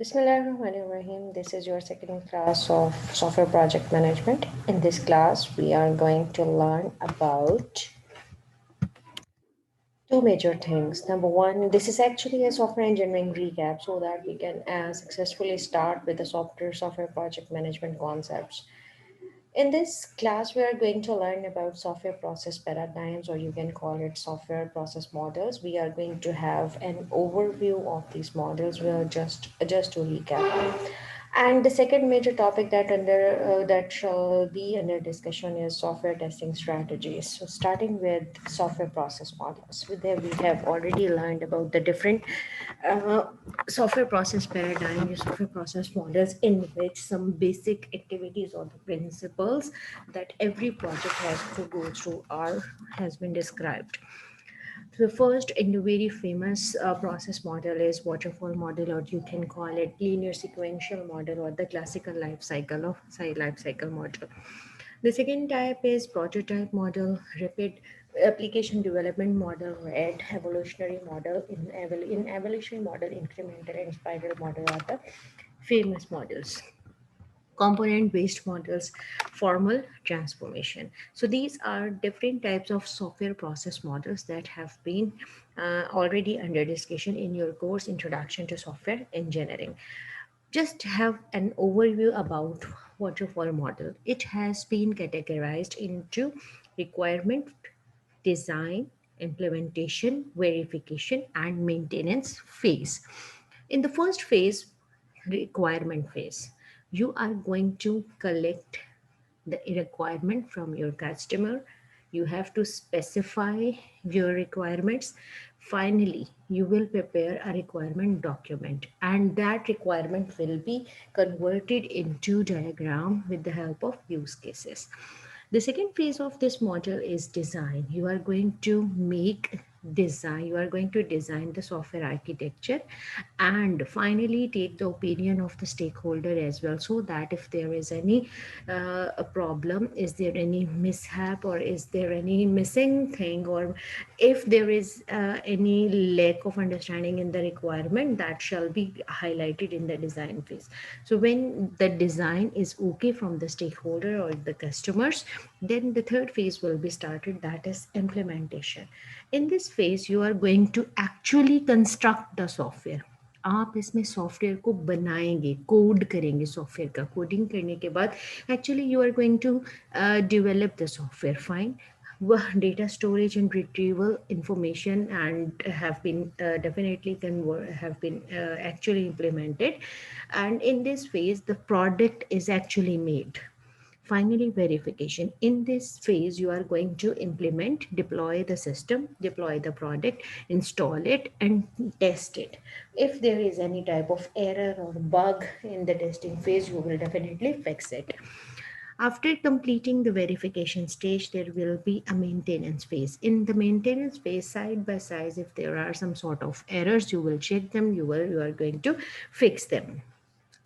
Bismillahirrahmanirrahim. This is your second class of software project management. In this class, we are going to learn about two major things. Number one, this is actually a software engineering recap so that we can successfully start with the software project management concepts. In this class, we are going to learn about software process paradigms, or you can call it software process models. We are going to have an overview of these models. We'll just to recap. And the second major topic that shall be under discussion is software testing strategies. So, starting with software process models, with there we have already learned about the different uh, software process paradigm, software process models, in which some basic activities or the principles that every project has to go through are has been described. The first and the very famous process model is waterfall model, or you can call it linear sequential model, or the classical life cycle model. The second type is prototype model, rapid application development model, red evolutionary model, in evolution model, incremental and spiral model are the famous models. Component based models, formal transformation. So these are different types of software process models that have been already under discussion in your course Introduction to Software Engineering. Just have an overview about waterfall model. It has been categorized into requirement, design, implementation, verification, and maintenance phase. In the first phase, requirement phase, you are going to collect the requirement from your customer. You have to specify your requirements. Finally, you will prepare a requirement document, and that requirement will be converted into diagram with the help of use cases. The second phase of this model is design. You are going to make design, you are going to design the software architecture, and finally take the opinion of the stakeholder as well, so that if there is any a problem, is there any mishap, or is there any missing thing, or if there is any lack of understanding in the requirement, that shall be highlighted in the design phase. So when the design is okay from the stakeholder or the customers, then the third phase will be started, that is implementation. In this phase, you are going to actually construct the software. आप इसमें software को बनाएंगे, code करेंगे, software का coding करने के बाद actually you are going to develop the software, fine. Data storage and retrieval information and have been definitely have been actually implemented, and in this phase the product is actually made. Finally, verification. In this phase, you are going to implement, deploy the system, deploy the product, install it, and test it. If there is any type of error or bug in the testing phase, you will definitely fix it. After completing the verification stage, there will be a maintenance phase. In the maintenance phase, side by side, if there are some sort of errors, you will check them, you are going to fix them.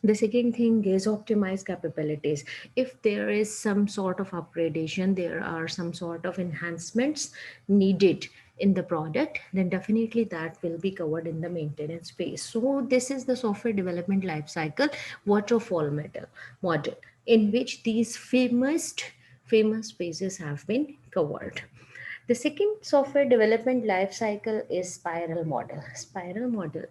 The second thing is optimize capabilities. If there is some sort of upgradation, there are some sort of enhancements needed in the product, then definitely that will be covered in the maintenance phase. So this is the software development lifecycle waterfall model, in which these famous phases have been covered. The second software development life cycle is spiral model.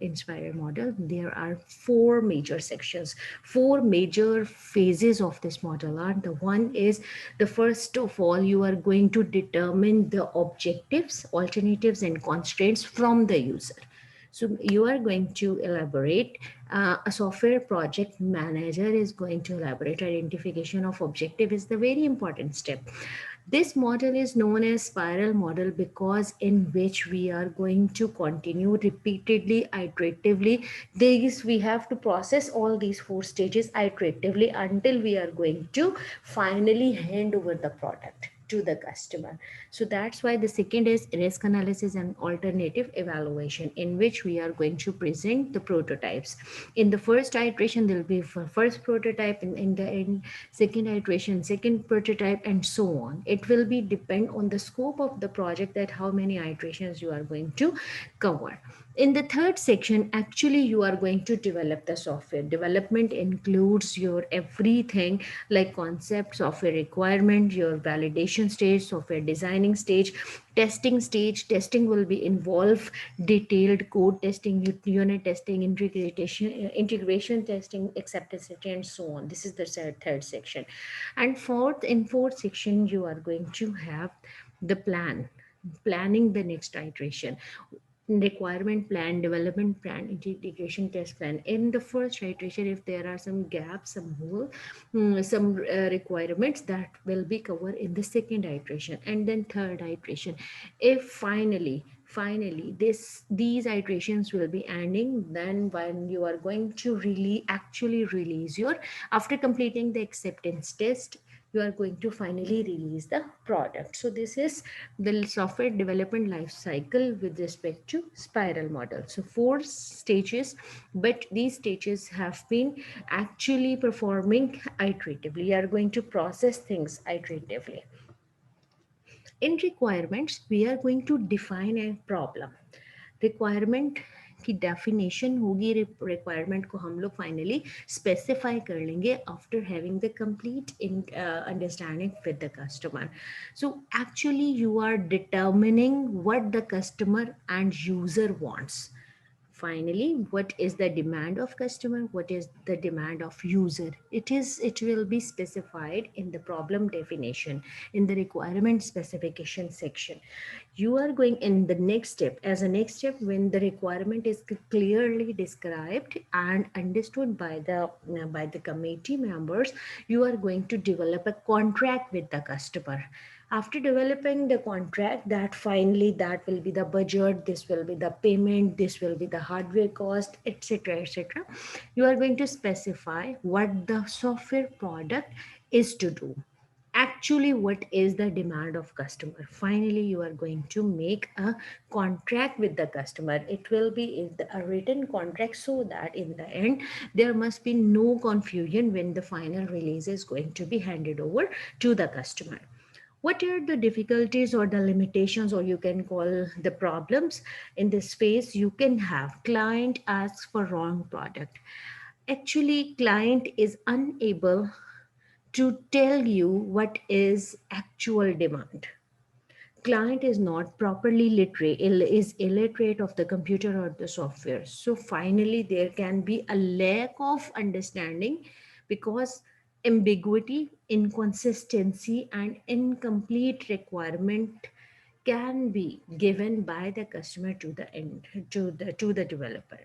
In spiral model, there are four major sections, four major phases of this model. Are the one is the first of all, you are going to determine the objectives, alternatives, and constraints from the user. So you are going to elaborate. A software project manager is going to elaborate. Identification of objective is the very important step. This model is known as spiral model because in which we are going to continue repeatedly, iteratively. These we have to process all these four stages iteratively until we are going to finally hand over the product to the customer. So that's why the second is risk analysis and alternative evaluation, in which we are going to present the prototypes. In the first iteration, there will be first prototype, in second iteration, second prototype, and so on. It will be depend on the scope of the project, that how many iterations you are going to cover. In the third section, actually you are going to develop the software. Development includes your everything like concept, software requirement, your validation stage, software designing stage, testing stage. Testing will be involve detailed code testing, unit testing, integration testing, acceptance testing, and so on. This is the third section. And fourth section, you are going to have the planning the next iteration, requirement plan, development plan, integration test plan. In the first iteration, if there are some gaps, some hole, some requirements, that will be covered in the second iteration. And then third iteration, if finally these iterations will be ending, then when you are going to really actually release your, after completing the acceptance test, you are going to finally release the product. So this is the software development life cycle with respect to spiral model. So four stages, but these stages have been actually performing iteratively. You are going to process things iteratively. In requirements, we are going to define a problem. Requirement की definition होगी, requirement को हम लोग finally specify कर लेंगे after having the complete in understanding with the customer. So actually you are determining what the customer and user wants. Finally, what is the demand of customer, what is the demand of user, it will be specified in the problem definition, in the requirement specification section. You are going in the next step, as a next step, when the requirement is clearly described and understood by the committee members, you are going to develop a contract with the customer. After developing the contract, that finally that will be the budget, this will be the payment, this will be the hardware cost, etc, etc. You are going to specify what the software product is to do, actually what is the demand of customer. Finally, you are going to make a contract with the customer. It will be a written contract, so that in the end there must be no confusion when the final release is going to be handed over to the customer. What are the difficulties or the limitations, or you can call the problems in this phase? You can have client asks for wrong product. Actually, client is unable to tell you what is actual demand. Client is not properly literate, is illiterate of the computer or the software. So finally there can be a lack of understanding, because ambiguity, inconsistency, and incomplete requirement can be given by the customer to the end, to the developer,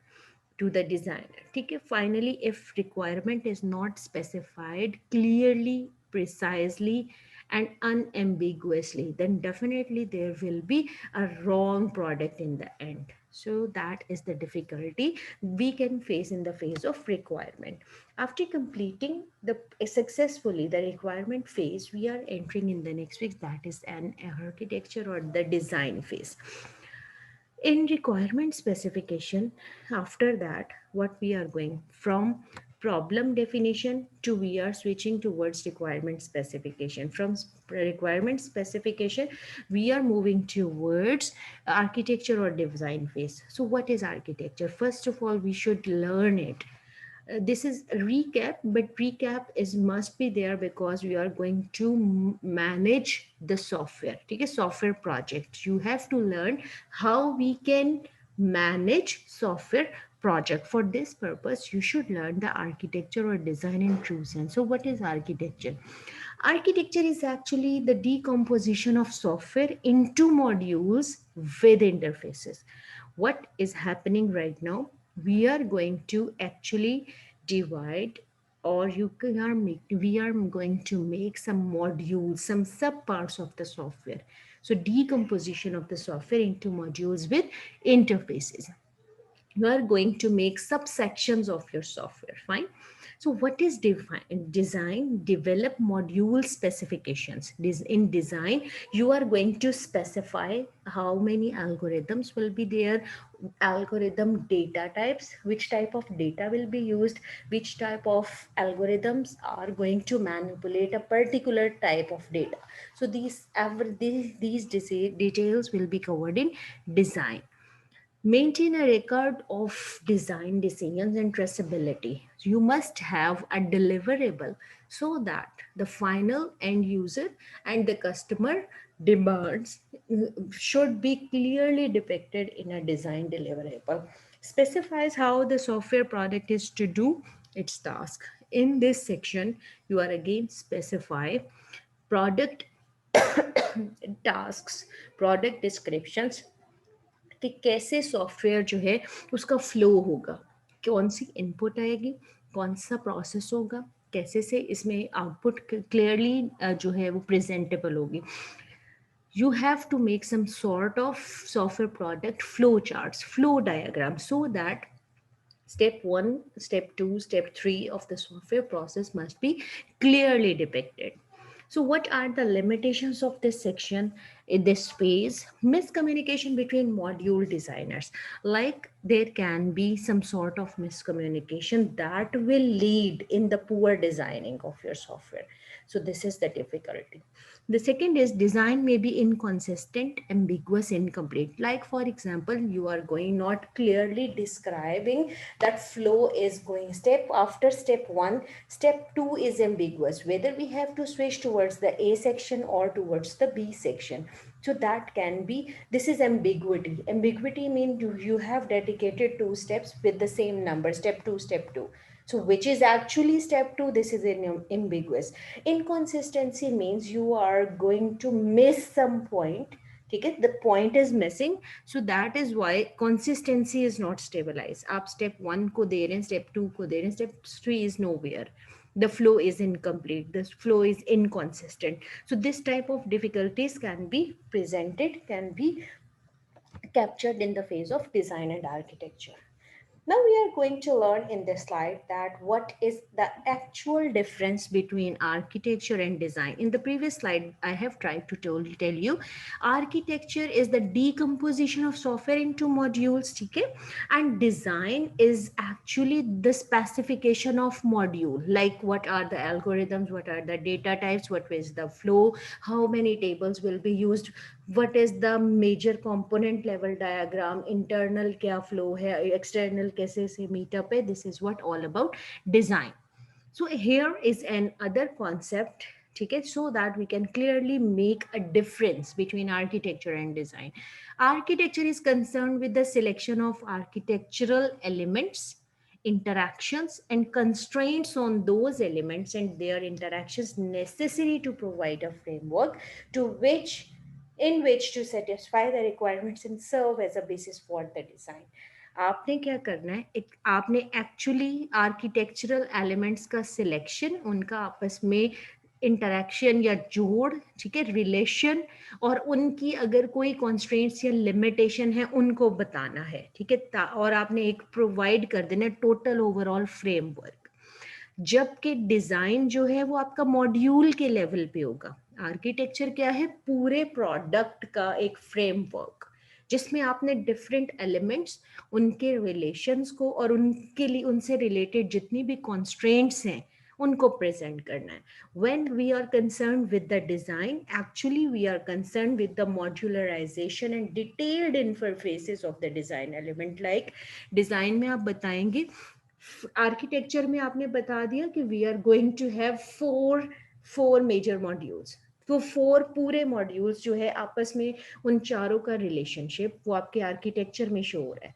to the designer. ठीक है. Finally, if requirement is not specified clearly, precisely, and unambiguously, then definitely there will be a wrong product in the end. So that is the difficulty we can face in the phase of requirement. After completing the successfully the requirement phase, we are entering in the next phase, that is an architecture or the design phase. In requirement specification, after that, what we are going from problem definition to, we are switching towards requirement specification. From requirement specification, we are moving towards architecture or design phase. So what is architecture? First of all, we should learn it. This is a recap, but recap is must be there because we are going to manage the software. Okay, software project, you have to learn how we can manage software project. For this purpose, you should learn the architecture or design intrusion. So what is architecture? Architecture is actually the decomposition of software into modules with interfaces. What is happening right now? We are going to actually divide, or we are going to make some modules, some subparts of the software. So decomposition of the software into modules with interfaces. You are going to make subsections of your software. Fine. So what is design? Develop module specifications. In design, you are going to specify how many algorithms will be there, algorithm data types, which type of data will be used, which type of algorithms are going to manipulate a particular type of data. So these details will be covered in design. Maintain a record of design decisions and traceability. You must have a deliverable so that the final end user and the customer demands should be clearly depicted in a design deliverable. Specifies how the software product is to do its task. In this section, you are again specify product tasks, product descriptions, कि कैसे software जो है उसका flow होगा, कौन सी input आएगी, कौन सा प्रोसेस होगा, कैसे से इसमें आउटपुट क्लियरली जो है वो प्रेजेंटेबल होगी. You have to make some sort of software product flow charts, flow diagrams, so that step 1, step 2, step 3 of the software process must be clearly depicted. So, what are the limitations of this section in this phase? Miscommunication between module designers. Like there can be some sort of miscommunication that will lead in the poor designing of your software. So, this is the difficulty. The second is design may be inconsistent, ambiguous, incomplete. Like, for example, you are going not clearly describing that flow is going step after step one, step two is ambiguous, whether we have to switch towards the A section or towards the B section. So that can be, this is ambiguity. Ambiguity means you have dedicated two steps with the same number, step two, step two. So which is actually step two, this is ambiguous. Inconsistency means you are going to miss some point. Okay, the point is missing, so that is why consistency is not stabilized. आप step 1 को दे रहे हैं, step 2 को दे रहे हैं, step 3 is nowhere. The flow is incomplete, the flow is inconsistent. So this type of difficulties can be presented, can be captured in the phase of design and architecture. Now we are going to learn in this slide that what is the actual difference between architecture and design. In the previous slide, I have tried to tell you, architecture is the decomposition of software into modules, okay? And design is actually the specification of module, like what are the algorithms, what are the data types, what is the flow, how many tables will be used, what is the major component level diagram, internal क्या flow है, external कैसे से meet up है. This is what all about design. So here is an other concept, okay, so that we can clearly make a difference between architecture and design. Architecture is concerned with the selection of architectural elements, interactions, and constraints on those elements and their interactions necessary to provide a framework to which in which to satisfy the requirements and serve as a basis for the design. आपने क्या करना है, एक आपने actually architectural elements का selection, उनका आपस में इंटरेक्शन या जोड़, ठीक है, रिलेशन, और उनकी अगर कोई कॉन्स्ट्रेंट्स या लिमिटेशन है उनको बताना है, ठीक है, और आपने एक प्रोवाइड कर देना टोटल ओवरऑल फ्रेमवर्क. जबकि डिजाइन जो है वो आपका मॉड्यूल के लेवल पे होगा. आर्किटेक्चर क्या है, पूरे प्रोडक्ट का एक फ्रेमवर्क जिसमें आपने डिफरेंट एलिमेंट्स, उनके रिलेशंस को और उनके लिए उनसे रिलेटेड जितनी भी कॉन्स्ट्रेंट्स हैं उनको प्रेजेंट करना है. When we are concern with the design, actually we are concern with the modularization and detailed interfaces of the design element. Like design में आप बताएंगे, आर्किटेक्चर में आपने बता दिया कि we are going to have four major modules. तो four पूरे मॉड्यूल्स जो है आपस में उन चारों का रिलेशनशिप वो आपके आर्किटेक्चर में शो हो रहा है.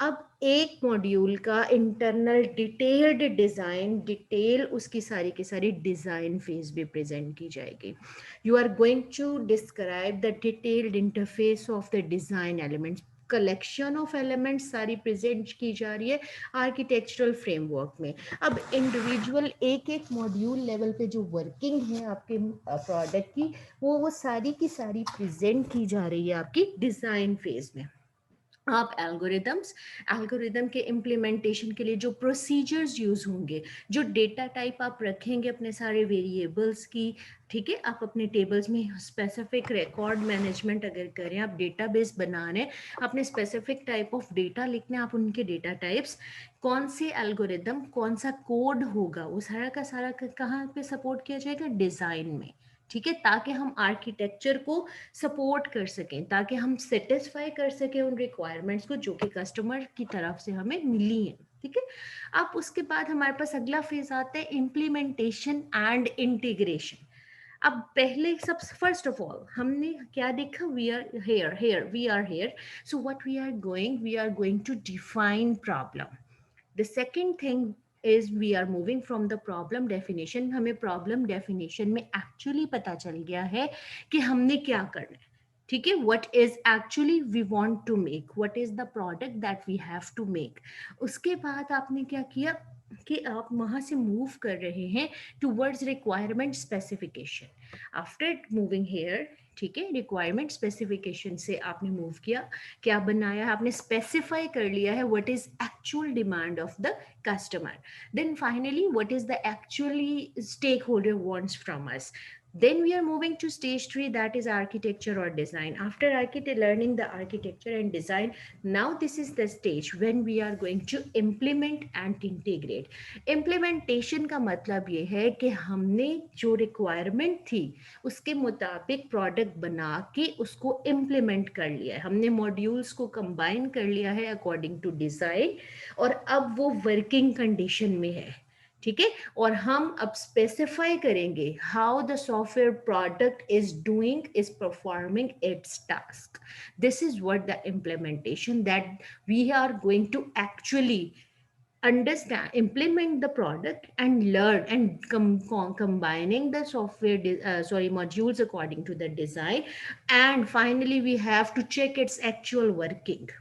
अब एक मॉड्यूल का इंटरनल डिटेल्ड डिजाइन, डिटेल उसकी सारी की सारी डिजाइन फेज भी प्रेजेंट की जाएगी. You are going to describe the detailed interface of the design elements. Collection of elements सारी प्रेजेंट की जा रही है आर्किटेक्चरल फ्रेमवर्क में. अब इंडिविजुअल एक एक मॉड्यूल लेवल पे जो वर्किंग है आपके प्रोडक्ट की, वो सारी की सारी प्रेजेंट की जा रही है आपकी डिजाइन फेज में. आप एल्गोरिदम के इम्प्लीमेंटेशन के लिए जो प्रोसीजर्स यूज होंगे, जो डेटा टाइप आप रखेंगे अपने सारे वेरिएबल्स की, ठीक है, आप अपने टेबल्स में स्पेसिफिक रिकॉर्ड मैनेजमेंट अगर करें, आप डेटाबेस बना रहे हैं, अपने स्पेसिफिक टाइप ऑफ डेटा लिखने, आप उनके डेटा टाइप्स, कौन से एल्गोरिदम, कौन सा कोड होगा, वो सारा का सारा कहाँ पे सपोर्ट किया जाएगा, डिजाइन में. ठीक है, ताकि हम आर्किटेक्चर को सपोर्ट कर सकें, ताकि हम सेटिस्फाई कर सकें उन रिक्वायरमेंट्स को जो कि कस्टमर की तरफ से हमें मिली हैं। ठीक है, अब उसके बाद हमारे पास अगला फेज आता है इम्प्लीमेंटेशन एंड इंटीग्रेशन। अब पहले सब फर्स्ट ऑफ ऑल हमने क्या देखा, we are here here we are here, so what we are going to define problem. The second thing is we are moving from the problem definition, हमें problem definition में actually पता चल गया है कि हमने क्या करना है। ठीक है, what is actually we want to make, what is the product that we have to make। उसके बाद आपने क्या किया कि आप वहां से मूव कर रहे हैं towards requirement specification. After moving hair, ठीक है, रिक्वायरमेंट स्पेसिफिकेशन से आपने मूव किया, क्या बनाया है आपने, स्पेसिफाई कर लिया है what is actual demand of the customer. Then finally what is the actually stakeholder wants from us. Then we are moving to stage 3, that is architecture or design. After learning the architecture and design, now this is the stage when we are going to implement and integrate. Implementation का मतलब ये है कि हमने जो requirement थी उसके मुताबिक प्रोडक्ट बना के उसको इम्प्लीमेंट कर लिया है, हमने मॉड्यूल्स को कंबाइन कर लिया है अकॉर्डिंग टू डिज़ाइन, और अब वो वर्किंग कंडीशन में है। ठीक है, और हम अब स्पेसिफाई करेंगे how the software product is doing, is performing its task. This is what the implementation that we are going to actually understand, implement the product and learn and combining the modules according to the design, and finally we have to check its actual working.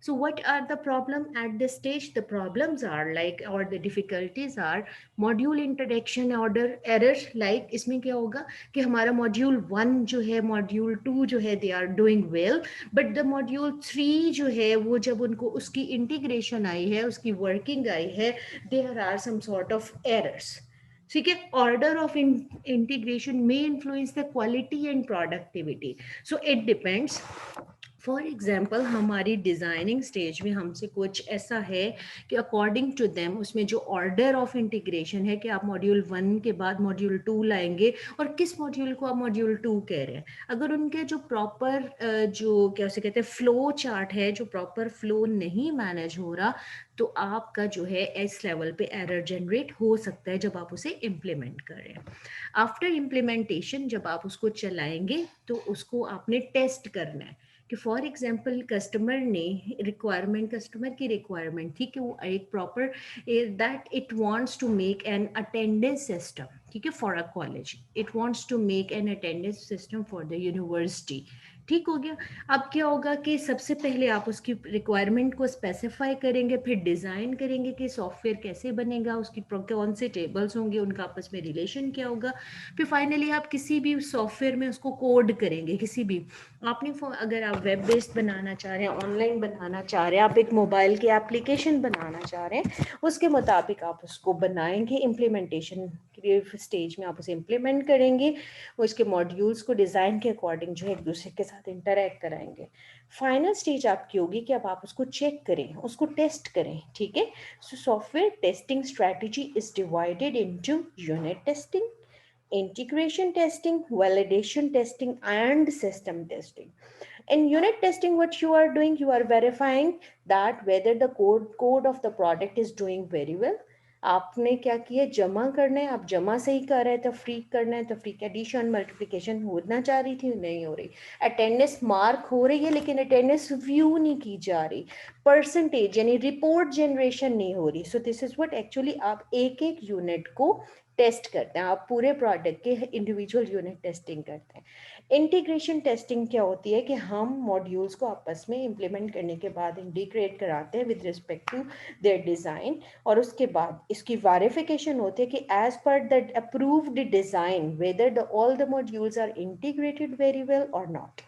So what are the problem at this stage? The problems are like, or the difficulties are module introduction order error। like इसमें क्या होगा कि हमारा module 1 जो है, module 2 जो है, they are doing well, but the module 3 जो है वो जब उनको उसकी इंटीग्रेशन आई है, उसकी वर्किंग आई है, there are some sort of errors. ठीक है, ऑर्डर ऑफ इंटीग्रेशन में influence the quality and productivity, so it depends. For example हमारी डिज़ाइनिंग स्टेज में हमसे कुछ ऐसा है कि अकॉर्डिंग टू देम उसमें जो ऑर्डर ऑफ इंटीग्रेशन है कि आप मॉड्यूल 1 के बाद मॉड्यूल 2 लाएंगे और किस मॉड्यूल को आप मॉड्यूल 2 कह रहे हैं, अगर उनके जो प्रॉपर जो क्या उसे कहते हैं फ्लो चार्ट है, जो प्रॉपर फ्लो नहीं मैनेज हो रहा, तो आपका जो है इस लेवल पे एरर जनरेट हो सकता है जब आप उसे इम्प्लीमेंट करें। आफ्टर इम्प्लीमेंटेशन जब आप उसको चलाएंगे तो उसको आपने टेस्ट करना है कि फॉर एग्जांपल कस्टमर ने रिक्वायरमेंट, कस्टमर की रिक्वायरमेंट थी कि वो एक proper that it wants to make an attendance system, ठीक है, for a college, it wants to make an attendance system for the university. ठीक हो गया। अब क्या होगा कि सबसे पहले आप उसकी रिक्वायरमेंट को स्पेसिफाई करेंगे, फिर डिज़ाइन करेंगे कि सॉफ्टवेयर कैसे बनेगा, उसकी कौन से टेबल्स होंगे, उनका आपस में रिलेशन क्या होगा, फिर फाइनली आप किसी भी सॉफ्टवेयर में उसको कोड करेंगे। किसी भी आपने अगर आप वेब बेस्ड बनाना चाह रहे हैं, ऑनलाइन बनाना चाह रहे हैं, आप एक मोबाइल की एप्लीकेशन बनाना चाह रहे हैं, उसके मुताबिक आप उसको बनाएंगे। इम्प्लीमेंटेशन के स्टेज में आप उसे इम्प्लीमेंट करेंगे, उसके मॉड्यूल्स को डिज़ाइन के अकॉर्डिंग जो है एक दूसरे के साथ इंटरेक्ट कराएंगे। फाइनल स्टेज आपकी होगी कि अब आप उसको चेक करें, उसको टेस्ट करें। ठीक है, so software testing strategy is divided into unit testing, integration testing, validation testing, and system testing. In unit testing, what you are doing, you are verifying that whether the code of the product is doing very well. आपने क्या किया, जमा करना है, आप जमा सही कर रहे हैं, तो फ्री करना है, तो फ्री एडिशन मल्टीप्लिकेशन होना चाह रही थी, नहीं हो रही, अटेंडेंस मार्क हो रही है लेकिन अटेंडेंस व्यू नहीं की जा रही, परसेंटेज यानी रिपोर्ट जनरेशन नहीं हो रही। So this is what actually आप एक एक यूनिट को टेस्ट करते हैं, आप पूरे प्रोडक्ट के इंडिविजुअल यूनिट टेस्टिंग करते हैं। इंटीग्रेशन टेस्टिंग क्या होती है कि हम मॉड्यूल्स को आपस में इम्प्लीमेंट करने के बाद इंटीग्रेट कराते हैं with respect to their design, और उसके बाद इसकी वेरिफिकेशन होती है कि as per the approved design whether the all the modules are integrated very well or not.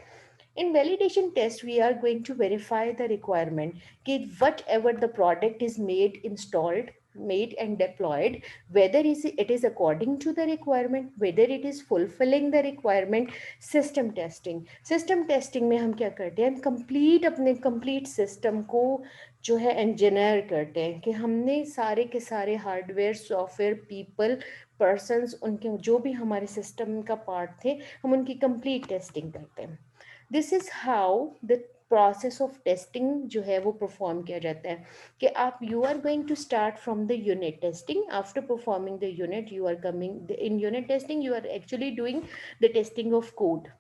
In validation test, we are going to verify the requirement कि whatever the product is made, installed, made and deployed, whether it is according to the requirement, whether it is fulfilling the requirement. System testing, system testing में हम क्या करते हैं, हम complete अपने complete system को जो है इंजीनियर करते हैं, कि हमने सारे के सारे हार्डवेयर सॉफ्टवेयर पीपल पर्सन्स उनके जो भी हमारे सिस्टम का पार्ट थे, हम उनकी कंप्लीट टेस्टिंग करते हैं। This is how the process of testing जो है वो परफॉर्म किया जाता है, कि आप you are going to start from the unit testing, after performing the unit you are coming in unit testing you are actually doing the testing of code.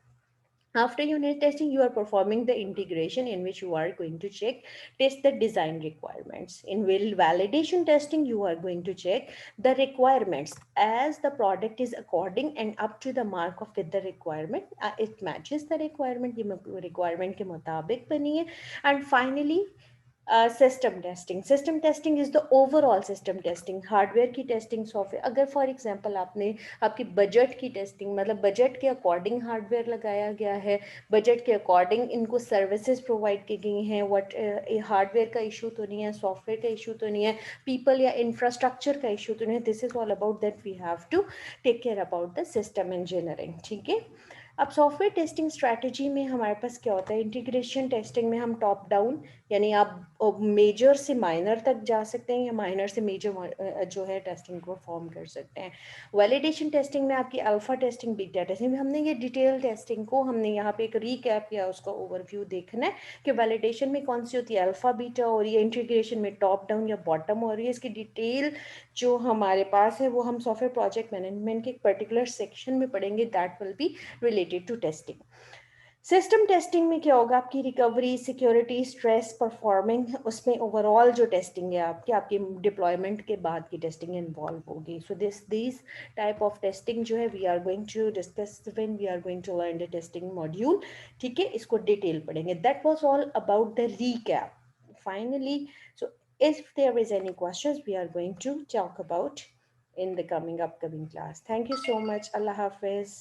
After unit testing, you are performing the integration in which you are going to test the design requirements. In validation testing, you are going to check the requirements as the product is according and up to the mark of with the requirement. It matches the requirement, ये requirement के मुताबिक बनी है. And finally, system testing is the overall system testing, hardware की testing, software, अगर for example आपने आपकी budget की टेस्टिंग, मतलब बजट के अकॉर्डिंग हार्डवेयर लगाया गया है, बजट के अकॉर्डिंग इनको सर्विसेज प्रोवाइड की गई हैं, वट हार्डवेयर का इशू तो नहीं है, सॉफ्टवेयर का इशू तो नहीं है, पीपल या इंफ्रास्ट्रक्चर का इशू तो नहीं है, this is all about that we have to take care about the system engineering, ठीक है। अब सॉफ्टवेयर टेस्टिंग स्ट्रैटेजी में हमारे पास क्या होता है, इंटीग्रेशन टेस्टिंग में हम टॉप डाउन, यानी आप मेजर से माइनर तक जा सकते हैं या माइनर से मेजर जो है टेस्टिंग को परफॉर्म कर सकते हैं। वैलिडेशन टेस्टिंग में आपकी अल्फा टेस्टिंग, बीटा टेस्टिंग में हमने ये डिटेल टेस्टिंग को हमने यहाँ पे एक रीकैप या उसका ओवरव्यू देखना है कि वैलिडेशन में कौन सी होती है, अल्फा बीटा और ये इंटीग्रेशन में टॉप डाउन या बॉटम और ये इसकी डिटेल जो हमारे पास है वो हम सॉफ्टवेयर प्रोजेक्ट मैनेजमेंट के एक पर्टिकुलर सेक्शन में पढ़ेंगे, that will be related to testing. System testing में क्या होगा, आपकी रिकवरी, सिक्योरिटी, स्ट्रेस, परफॉर्मिंग, उसमें ओवरऑल जो टेस्टिंग है आपकी आपकी डिप्लॉयमेंट के बाद की टेस्टिंग इन्वॉल्व होगी। So this type of testing जो है we are going to discuss when we are going to learn the testing module, ठीक है, इसको डिटेल पढ़ेंगे। That was all about the recap finally. So if there is any questions we are going to talk about in the coming upcoming class. Thank you so much. Allah Hafiz.